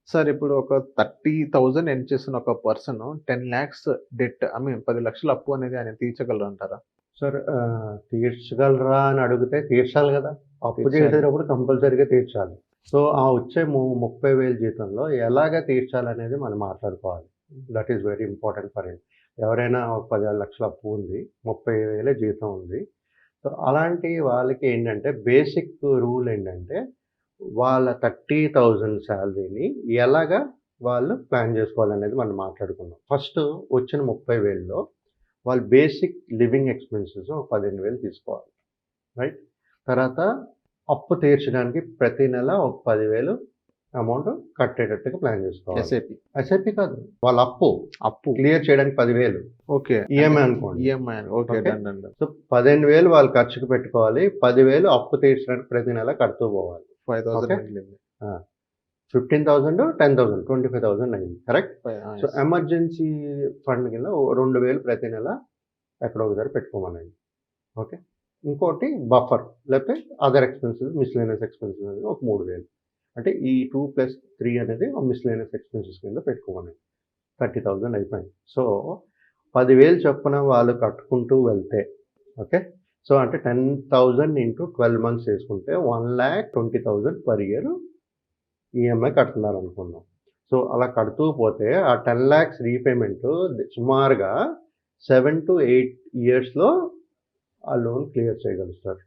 Sir ఇప్పుడు ఒక 30,000 earn చేస్తున్న ఒక పర్సన్ 10,00,000 డెట్ ₹10,00,000 అప్పు అనేది ఆయన తీర్చగలరంటారా? సార్ తీర్చగలరా అని అడిగితే తీర్చాలి కదా! అప్పు తీర్చాలి. చేసేటప్పుడు కంపల్సరీగా తీర్చాలి. సో, ఆ వచ్చే 30,000 జీతంలో ఎలాగ తీర్చాలనేది మనం మాట్లాడుకోవాలి. That is very important for him. ఎవరైనా ఒక 10,00,000 అప్పు ఉంది. 30,000 జీతం ఉంది. సో, అలాంటి వాళ్ళకి ఏంటంటే బేసిక్ రూల్ ఏంటంటే వాళ్ళ 30,000 శాలరీని ఎలాగా వాళ్ళు ప్లాన్ చేసుకోవాలనేది మనం మాట్లాడుకుందాం. ఫస్ట్ వచ్చిన 30,000లో వాళ్ళు బేసిక్ లివింగ్ ఎక్స్‌పెన్సెస్ ఒక 15,000 తీసుకోవాలి. రైట్? తర్వాత అప్పు తీర్చడానికి ప్రతి నెల ఒక 10,000 అమౌంట్ కట్టేటట్టుగా ప్లాన్ చేసుకోవాలి. ఎస్ఐపి. ఎస్ఐపి కాదు. వాళ్ళ అప్పు అప్పు. క్లియర్ చేయడానికి 10,000 ఓకే. ఈఎంఐ అనుకోండి. EMI. Okay. Okay. Done. Done. Done. So, 15,000 వాళ్ళు ఖర్చుకు పెట్టుకోవాలి. 10,000 అప్పు తీర్చడానికి ప్రతి నెల కడుతూ పోవాలి. 5,000 ఓకే. మిగిలింది. 15,000, 10,000 25,000 అయింది. Correct? So, yes. Emergency fund కింద ఓ 2,000 ప్రతి నెల ఎక్కడో ఒక దగ్గర పెట్టుకోమనండి. ఓకే. ఇంకోటి బఫర్ లేకపోతే అదర్ ఎక్స్‌పెన్సెస్ మిస్‌లేనియస్ ఎక్స్‌పెన్సెస్ అనేది ఒక 3,000 అంటే ఈ 2+3 అనేది మిస్‌లేనియస్ ఎక్స్‌పెన్సెస్ కింద పెట్టుకోమనండి. 30,000 అయిపోయింది. సో, 10,000 చొప్పున వాళ్ళు కట్టుకుంటూ వెళ్తే ఓకే. సో, అంటే 10,000 ఇంటూ 12 మంత్స్ చేసుకుంటే 1,20,000 పర్ ఇయర్ ఈఎంఐ కడుతున్నారనుకుందాం. సో, అలా కడుతూ పోతే ఆ 10,00,000 రీపేమెంట్ సుమారుగా 7-8 ఇయర్స్‌లో ఆ లోన్ క్లియర్ చేయగలుగుతారు.